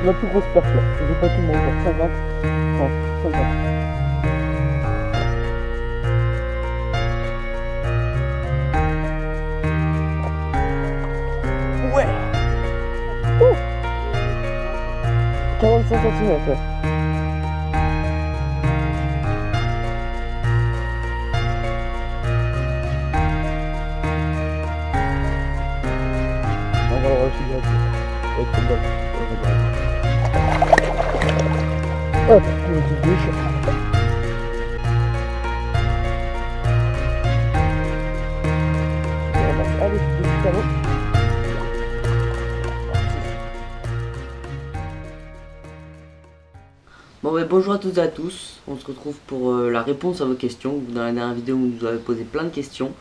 la plus grosse perche là. J'ai pas tout mon genre. 50. Non, 50. Ouais. 45 cm, ouais. On va le relâcher direct. Avec le bol. Hop, une petite bouche. Allez, petit canot. Bon ouais, bonjour à toutes et à tous, on se retrouve pour la réponse à vos questions. Dans la dernière vidéo, vous nous avez posé plein de questions.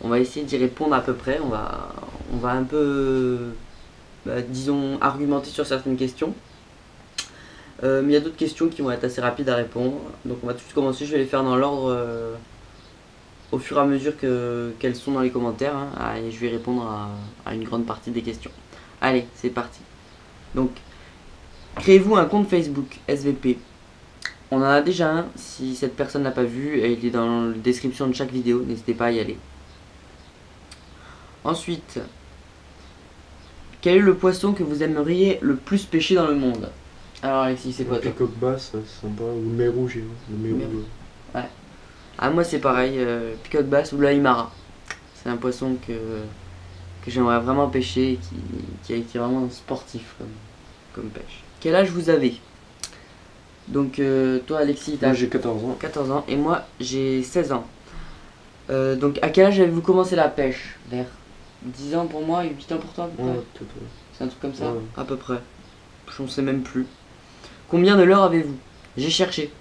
On va essayer d'y répondre à peu près, on va un peu, disons, argumenter sur certaines questions. Mais il y a d'autres questions qui vont être assez rapides à répondre. Donc on va tout de suite commencer, je vais les faire dans l'ordre au fur et à mesure qu'elles sont dans les commentaires. Hein, et je vais répondre à une grande partie des questions. Allez, c'est parti. Donc, créez-vous un compte Facebook SVP. On en a déjà un, si cette personne n'a pas vu, il est dans la description de chaque vidéo, n'hésitez pas à y aller. Ensuite, quel est le poisson que vous aimeriez le plus pêcher dans le monde? Alors Alexis, c'est quoi toi? La coque basse, c'est sympa, ou le mer rouge, le mer rouge. Ouais. Ah moi c'est pareil, picoque basse ou l'aimara. C'est un poisson que j'aimerais vraiment pêcher et qui est vraiment sportif comme pêche. Quel âge vous avez? Donc toi Alexis, Moi j'ai 14 ans. 14 ans et moi j'ai 16 ans. Donc à quel âge avez-vous commencé la pêche? Vers 10 ans pour moi et 8 ans pour toi à peu près? Ouais, peut-être. Ouais. C'est un truc comme ça? Ouais. À peu près. Je ne sais même plus. Combien de leurres avez-vous? J'ai cherché.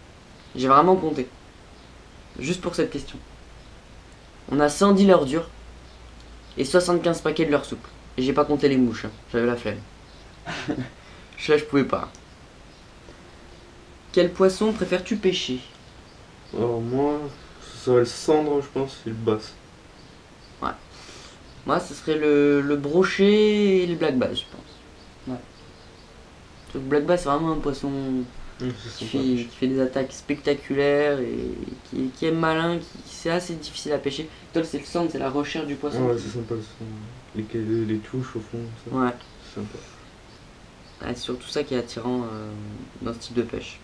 J'ai vraiment compté. Juste pour cette question. On a 110 leurres dures et 75 paquets de leurres souples. Et j'ai pas compté les mouches, hein. J'avais la flemme. Je pouvais pas. Quel poisson préfères-tu pêcher? Alors moi, ça serait le cendre, je pense, et le basse. Ouais. Moi, ce serait le brochet et le black bass, je pense. Ouais. Le black bass, c'est vraiment un poisson qui fait des attaques spectaculaires et qui est malin, c'est assez difficile à pêcher. Toi, c'est le cendre, c'est la recherche du poisson. Ouais, c'est sympa le son. Les touches au fond, ça. Ouais. C'est sympa. Ouais, c'est surtout ça qui est attirant dans ce type de pêche.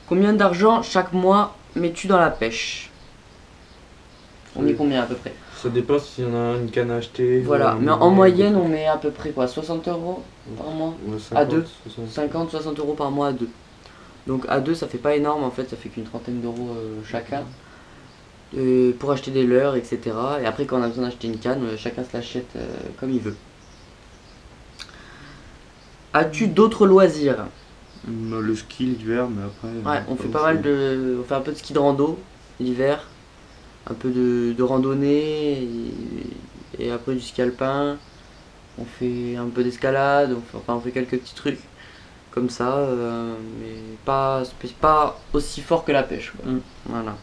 Combien d'argent chaque mois mets-tu dans la pêche? On met combien à peu près? Ça dépend s'il y en a une canne à acheter. Voilà, mais en moyenne on met à peu près quoi? 60 € par mois? Ouais, 50, À deux 60. 50-60 € par mois à deux. Donc à deux ça fait pas énorme en fait, ça fait qu'une trentaine d'euros chacun. Pour acheter des leurres, etc. Et après quand on a besoin d'acheter une canne, chacun se l'achète comme il veut. As-tu d'autres loisirs? Le ski l'hiver, mais après. Ouais, on fait pas mal de. On fait un peu de ski de rando l'hiver, un peu de randonnée et après du ski alpin. On fait un peu d'escalade, on fait quelques petits trucs comme ça, mais pas aussi fort que la pêche, quoi. Voilà.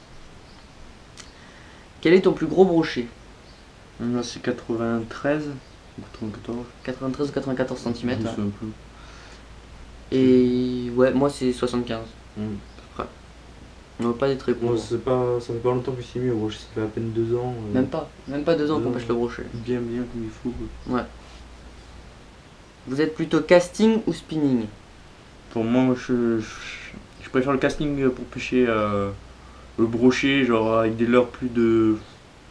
Quel est ton plus gros brochet? Là c'est 93 ou 94. 93 ou 94 cm. Je me souviens plus. Et ouais, moi c'est 75. Mm. À peu près. On va pas être très gros. Moi, ça fait pas longtemps que je suis mis au brochet, ça fait à peine 2 ans. Même pas 2 ans qu'on pêche le brochet. Bien comme il faut. Quoi. Ouais. Vous êtes plutôt casting ou spinning? Pour moi, je préfère le casting pour pêcher le brochet, genre avec des leurres plus de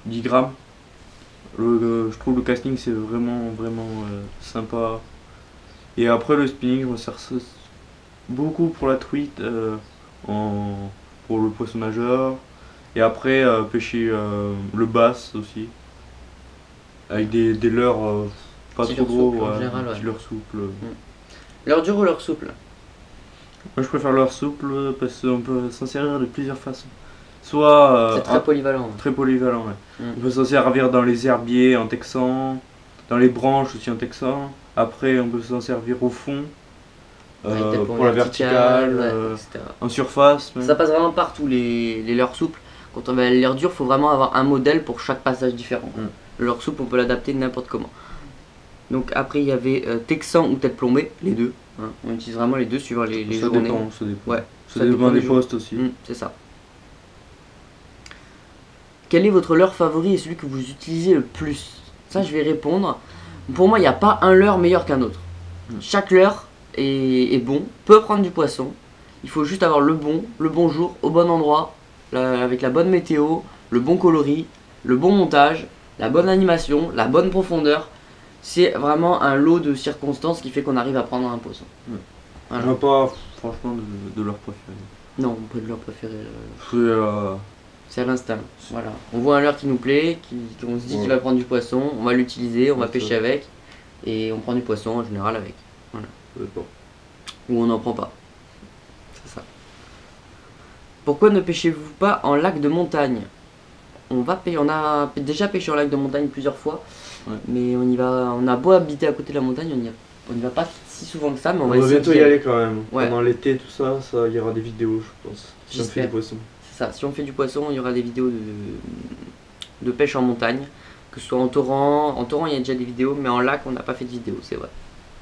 10 grammes. Je trouve le casting c'est vraiment sympa. Et après le spinning, je me sers beaucoup pour la truite, pour le poisson nageur. Et après pêcher le bass aussi. Avec des leurres pas Petit trop leurre gros, souple, en général, ouais. petit leurre souple. Leurre dure ou leurre souple? Moi je préfère leurre souple parce qu'on peut s'en servir de plusieurs façons. Soit c'est très polyvalent. très polyvalent, ouais. Mm. On peut s'en servir dans les herbiers en texan, dans les branches aussi en texan. Après on peut s'en servir au fond, pour la verticale, ouais, etc. en surface. Même. Ça passe vraiment partout les leurres souples. Quand on va les leurres dures, il faut vraiment avoir un modèle pour chaque passage différent. Le leurre souple, on peut l'adapter n'importe comment. Donc après il y avait Texan ou tête plombée, les deux. Hein. On utilise vraiment les deux suivant les Ça journées. dépend, ça dépend. Ouais, Ça dépend des des jours. postes aussi. C'est ça. Quel est votre leurre favori et celui que vous utilisez le plus? Ça je vais répondre. Pour moi il n'y a pas un leurre meilleur qu'un autre. Chaque leurre est bon, peut prendre du poisson. Il faut juste avoir le bon jour, au bon endroit, avec la bonne météo, le bon coloris, le bon montage, la bonne animation, la bonne profondeur. C'est vraiment un lot de circonstances qui fait qu'on arrive à prendre un poisson. Voilà. On n'a pas franchement de leur préféré. Non, pas de leurre préféré. C'est C'est à l'instinct. Voilà. On voit un leurre qui nous plaît, on se dit qu'il va prendre du poisson, on va l'utiliser, on va pêcher avec, et on prend du poisson en général avec. Voilà. Ou on n'en prend pas. C'est ça. Pourquoi ne pêchez-vous pas en lac de montagne? On a déjà pêché en lac de montagne plusieurs fois, mais on a beau habiter à côté de la montagne, on n'y va pas si souvent que ça, mais on va bientôt y aller quand même. Ouais. Pendant l'été, tout ça, il y aura des vidéos, je pense. Si on fait du poisson. C'est ça, si on fait du poisson, il y aura des vidéos de pêche en montagne, que ce soit en torrent. En torrent, il y a déjà des vidéos, mais en lac, on n'a pas fait de vidéo, c'est vrai.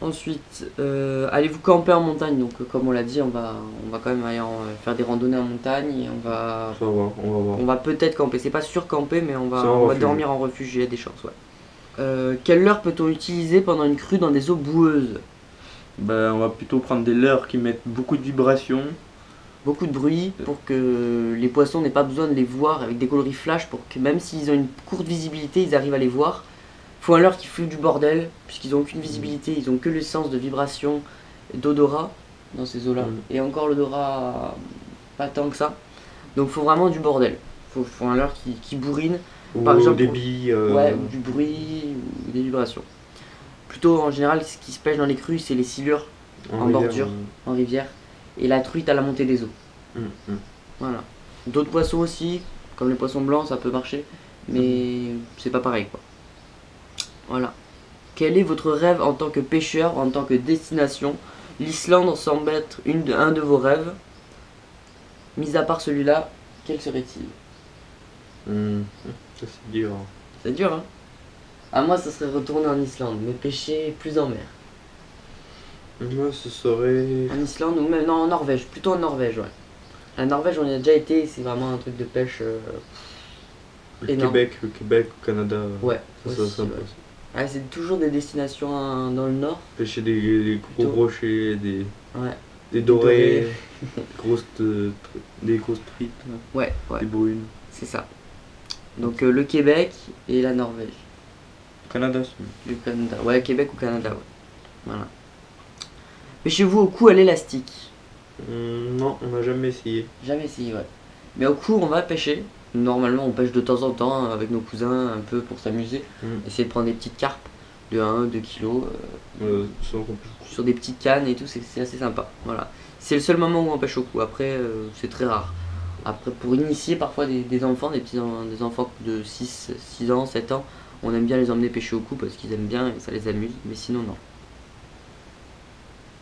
Ensuite, allez-vous camper en montagne? Donc, comme on l'a dit, on va quand même aller faire des randonnées en montagne et on va On va voir. On va peut-être camper, c'est pas sûr camper, mais on va refuge. dormir en refuge, il y a des chances, ouais. Quelle leurre peut-on utiliser pendant une crue dans des eaux boueuses? Ben, on va plutôt prendre des leurres qui mettent beaucoup de vibrations. Beaucoup de bruit pour que les poissons n'aient pas besoin de les voir avec des coloris flash, pour que même s'ils ont une courte visibilité, ils arrivent à les voir. Faut un leurre qui fout du bordel, puisqu'ils n'ont aucune visibilité, ils ont que le sens de vibration et d'odorat dans ces eaux-là. Et encore l'odorat, pas tant que ça. Donc faut vraiment du bordel. Faut un leurre qui bourrine. Ou Par exemple, des billes. Ouais, ou du bruit, ou des vibrations. Plutôt en général, ce qui se pêche dans les crues, c'est les silures en bordure, en rivière, et la truite à la montée des eaux. Voilà. D'autres poissons aussi, comme les poissons blancs, ça peut marcher, mais c'est pas pareil quoi. Voilà. Quel est votre rêve en tant que pêcheur, en tant que destination? L'Islande semble être un de vos rêves. Mis à part celui-là, quel serait-il? Ça c'est dur. C'est dur, hein? À moi, ça serait retourner en Islande, mais pêcher plus en mer. Moi, ce serait. En Islande ou même non, en Norvège, plutôt en Norvège, ouais. La Norvège, on y a déjà été, c'est vraiment un truc de pêche énorme. Le Québec, au Canada. Ouais, Ça aussi, sympa. ouais. Ah, c'est toujours des destinations dans le nord. Pêcher des gros Plutôt. rochers, Ouais, des dorés, des grosses truites, ouais, des brunes. c'est ça. Donc le Québec et la Norvège. Canada, c'est Le Canada, ouais, Québec ou Canada, ouais. Voilà. Pêchez-vous au cou à l'élastique? Non, on n'a jamais essayé. Jamais essayé, ouais. Mais au cou, on va pêcher. Normalement, on pêche de temps en temps avec nos cousins, un peu pour s'amuser. Essayer de prendre des petites carpes de 1-2 kilos sur des petites cannes et tout, c'est assez sympa. Voilà. C'est le seul moment où on pêche au cou. Après, c'est très rare. Après, pour initier parfois des enfants, des enfants de 6 ans, 7 ans, on aime bien les emmener pêcher au cou parce qu'ils aiment bien et ça les amuse. Mais sinon, non.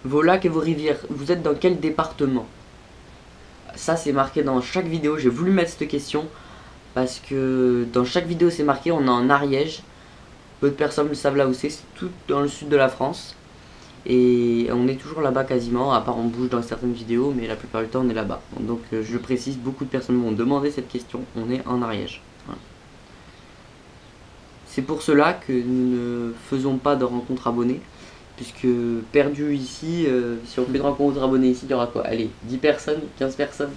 Vos lacs et vos rivières, vous êtes dans quel département? Ça c'est marqué dans chaque vidéo, j'ai voulu mettre cette question parce que dans chaque vidéo c'est marqué, on est en Ariège. Peu de personnes le savent là où c'est tout dans le sud de la France. Et on est toujours là-bas quasiment, à part on bouge dans certaines vidéos, mais la plupart du temps on est là-bas. Donc je précise, beaucoup de personnes m'ont demandé cette question, on est en Ariège. Voilà. C'est pour cela que nous ne faisons pas de rencontres abonnées. Puisque perdu ici, si on fait une rencontre abonnée ici, il y aura quoi? Allez, 10 personnes, 15 personnes.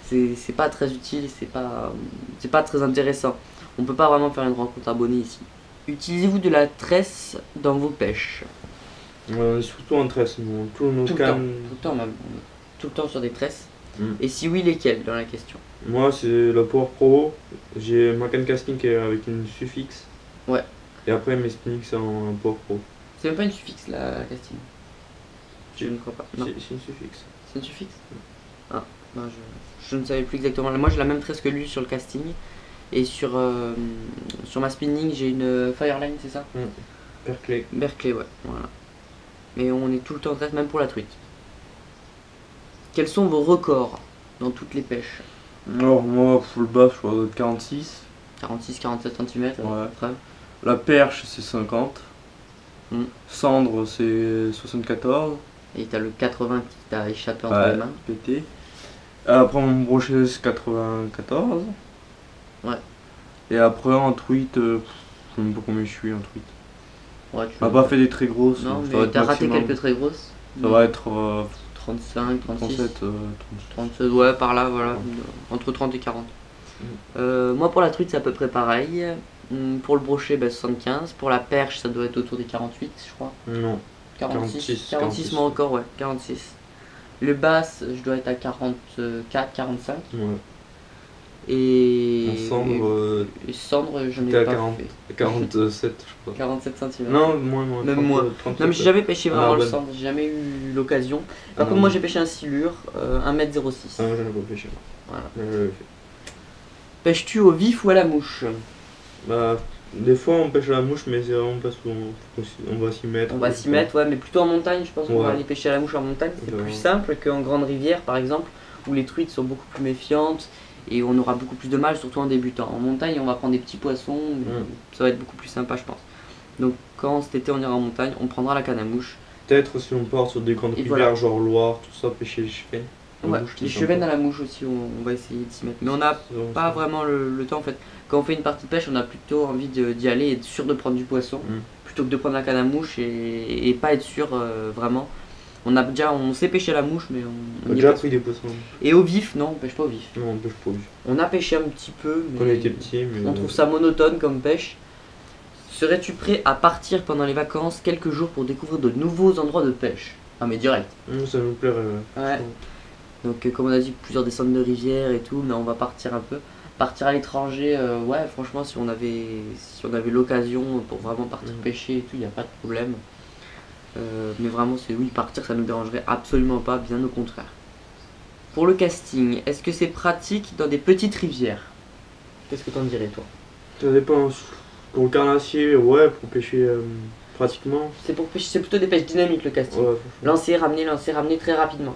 C'est pas très utile, c'est pas très intéressant. On peut pas vraiment faire une rencontre abonnée ici. Utilisez-vous de la tresse dans vos pêches? Surtout en tresse, nous. Tous nos Tout le cannes. temps, tout le temps même. On est tout le temps sur des tresses. Et si oui, lesquelles dans la question? Moi, c'est la Power Pro. J'ai ma canne casting qui est avec une suffixe. Ouais. Et après, mes spinnings, c'est en Power Pro. C'est même pas une suffixe la casting? Je ne crois pas. Non. C'est une suffixe. C'est une suffixe? Ah, non, je ne savais plus exactement. Moi j'ai la même tresse que lui sur le casting. Et sur ma spinning, j'ai une Fireline, c'est ça? Berkeley. Berkeley, ouais, voilà. Mais on est tout le temps en tresse, même pour la truite. Quels sont vos records dans toutes les pêches? Alors, moi, full bass, je crois, 46. 46-47 cm, Ouais. après. La perche, c'est 50. Cendre, c'est 74. Et t'as le 80 qui t'a échappé entre les mains. Pété. Après mon brochet c'est 94. Ouais. Et après en truite, je sais même pas combien je suis en truite. Ouais, On n'a pas fait des très grosses. Non, ça va mais être t'as raté maximum. quelques très grosses. Ça va être 35, 36, 37, 37, ouais, par là, voilà. Entre 30 et 40. Moi, pour la truite, c'est à peu près pareil. Pour le brochet, 75. Pour la perche, ça doit être autour des 48, je crois. Non. 46, 46, 46 moi encore, ouais, 46. Le basse, je dois être à 44, 45. Ouais. Et. En cendre, Et cendre, j'en ai t'es à pas 40. fait. 47, je crois. 47 cm. Non, moins. Même 30, moins. 37, Non, mais j'ai jamais pêché vraiment le Narbonne. cendre, j'ai jamais eu l'occasion. Par Ah, contre, moi j'ai pêché un silure, 1m06. Ah, j'en ai pas pêché. Voilà. J'avais fait. Pêches-tu au vif ou à la mouche? Bah, des fois on pêche à la mouche, mais c'est vraiment pas souvent. On va s'y mettre. On va s'y mettre, ouais, mais plutôt en montagne. Je pense qu'on va Ouais. aller pêcher à la mouche en montagne. C'est Ouais. plus simple qu'en grande rivière, par exemple, où les truites sont beaucoup plus méfiantes et on aura beaucoup plus de mal, surtout en débutant. En montagne, on va prendre des petits poissons, ça va être beaucoup plus sympa, je pense. Donc, quand cet été on ira en montagne, on prendra la canne à mouche. Peut-être si on part sur des grandes Et rivières, voilà. genre Loire, tout ça, pêcher les chevennes. Ouais, les chevennes à la mouche aussi, on va essayer de s'y mettre. Mais on n'a pas vraiment le temps en fait. Quand on fait une partie de pêche, on a plutôt envie d'y aller et être sûr de prendre du poisson plutôt que de prendre la canne à mouche et pas être sûr vraiment. On sait pêcher la mouche, mais On a déjà pris des poissons. Et au vif, non, on pêche pas au vif. Non, on pêche pas au vif. On a pêché un petit peu, Quand on mais était petit, mais. on trouve ça monotone comme pêche. Serais-tu prêt à partir pendant les vacances quelques jours pour découvrir de nouveaux endroits de pêche? Ah mais direct. Ça nous plairait. Ouais. Donc comme on a dit, plusieurs descentes de rivières et tout, mais on va partir un peu. Partir à l'étranger, ouais, franchement, si on avait l'occasion pour vraiment partir pêcher et tout, il n'y a pas de problème. Mais vraiment, oui, partir, ça ne nous dérangerait absolument pas, bien au contraire. Pour le casting, est-ce que c'est pratique dans des petites rivières? Qu'est-ce que t'en dirais, toi? Ça dépend. Pour le carnassier, ouais, pour pêcher pratiquement. C'est pour pêcher, c'est plutôt des pêches dynamiques le casting. Ouais, Lancer, ramener très rapidement.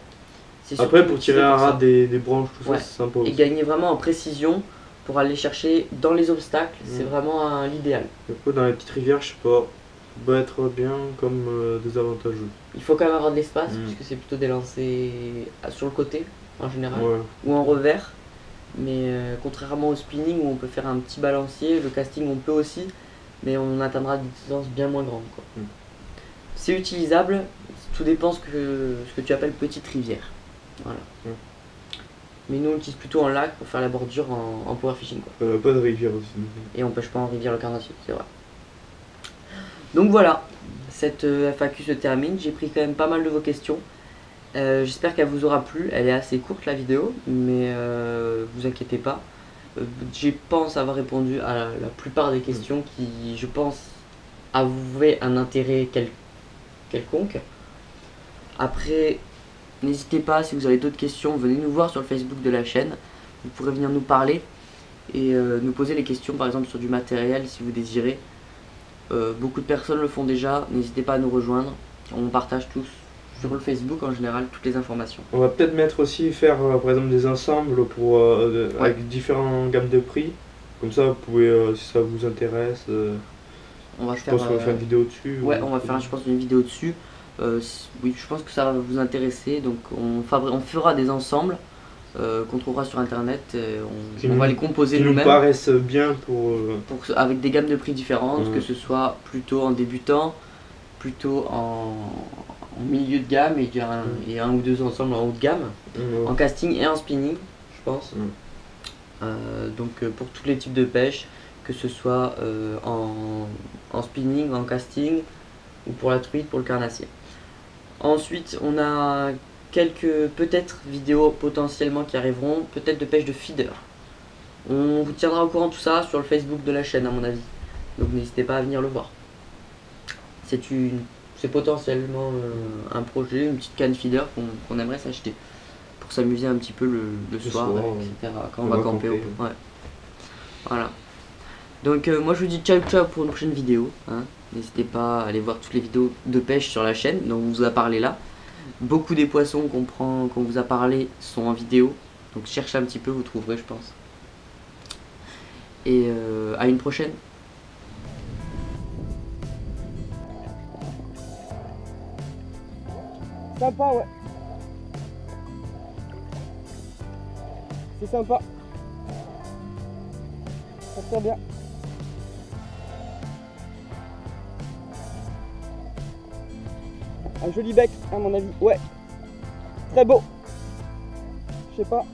après, pour tirer à rat des branches, tout Ouais. ça, c'est sympa Et aussi. gagner vraiment en précision pour aller chercher dans les obstacles, c'est vraiment l'idéal. Après, dans les petites rivières, je sais pas, ça peut être bien comme désavantageux. Il faut quand même avoir de l'espace puisque c'est plutôt des lancers sur le côté en général Ouais. ou en revers. Mais contrairement au spinning où on peut faire un petit balancier, le casting on peut aussi, mais on atteindra des distances bien moins grandes, quoi. C'est utilisable, tout dépend ce que tu appelles petite rivière. Voilà. Mais nous on l'utilise plutôt en lac pour faire la bordure en power fishing, quoi. Pas de rivière aussi. Et on pêche pas en rivière le carnassier, c'est vrai. Donc voilà, cette FAQ se termine. J'ai pris quand même pas mal de vos questions. J'espère qu'elle vous aura plu. Elle est assez courte la vidéo, mais vous inquiétez pas. Je pense avoir répondu à la plupart des questions qui, je pense, avouaient un intérêt quelconque. Après, n'hésitez pas, si vous avez d'autres questions, venez nous voir sur le Facebook de la chaîne. Vous pourrez venir nous parler et nous poser les questions, par exemple sur du matériel si vous désirez. Beaucoup de personnes le font déjà, n'hésitez pas à nous rejoindre. On partage tous sur le Facebook en général toutes les informations. On va peut-être mettre aussi, faire par exemple des ensembles pour, avec différentes gammes de prix. Comme ça, vous pouvez, si ça vous intéresse, On va je faire, pense qu'on va faire une vidéo dessus. ouais, on va faire, je pense, une vidéo dessus. Oui, je pense que ça va vous intéresser. Donc on fera des ensembles qu'on trouvera sur internet. On va les composer qui nous nous-mêmes. paraissent bien pour Avec des gammes de prix différentes, Ouais. que ce soit plutôt en débutant, plutôt en milieu de gamme et un ou deux ensembles en haut de gamme, en casting et en spinning, je pense. Donc pour tous les types de pêche, que ce soit en spinning, en casting ou pour la truite, pour le carnassier. Ensuite, on a quelques peut-être vidéos potentiellement qui arriveront, peut-être de pêche de feeder. On vous tiendra au courant de tout ça sur le Facebook de la chaîne à mon avis. Donc n'hésitez pas à venir le voir. C'est potentiellement un projet, une petite canne feeder qu'on aimerait s'acheter pour s'amuser un petit peu le soir, etc. Quand on va camper. Ouais. Voilà. Donc moi je vous dis ciao ciao pour une prochaine vidéo. Hein. N'hésitez pas à aller voir toutes les vidéos de pêche sur la chaîne dont on vous a parlé là. Beaucoup des poissons qu'on vous a parlé sont en vidéo. Donc cherchez un petit peu, vous trouverez je pense. Et à une prochaine. Sympa, ouais. C'est sympa. Ça tire bien. Un joli bec, à mon avis. Ouais. Très beau. Je sais pas.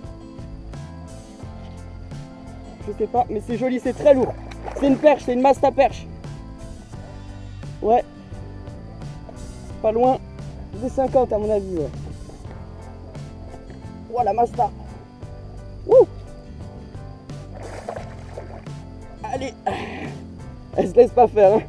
Je sais pas, mais c'est joli, c'est très lourd. C'est une perche, c'est une masta perche. Ouais. Pas loin des 50 à mon avis. Ouais. Oh la masta. Wouh. Allez. Elle se laisse pas faire. Hein.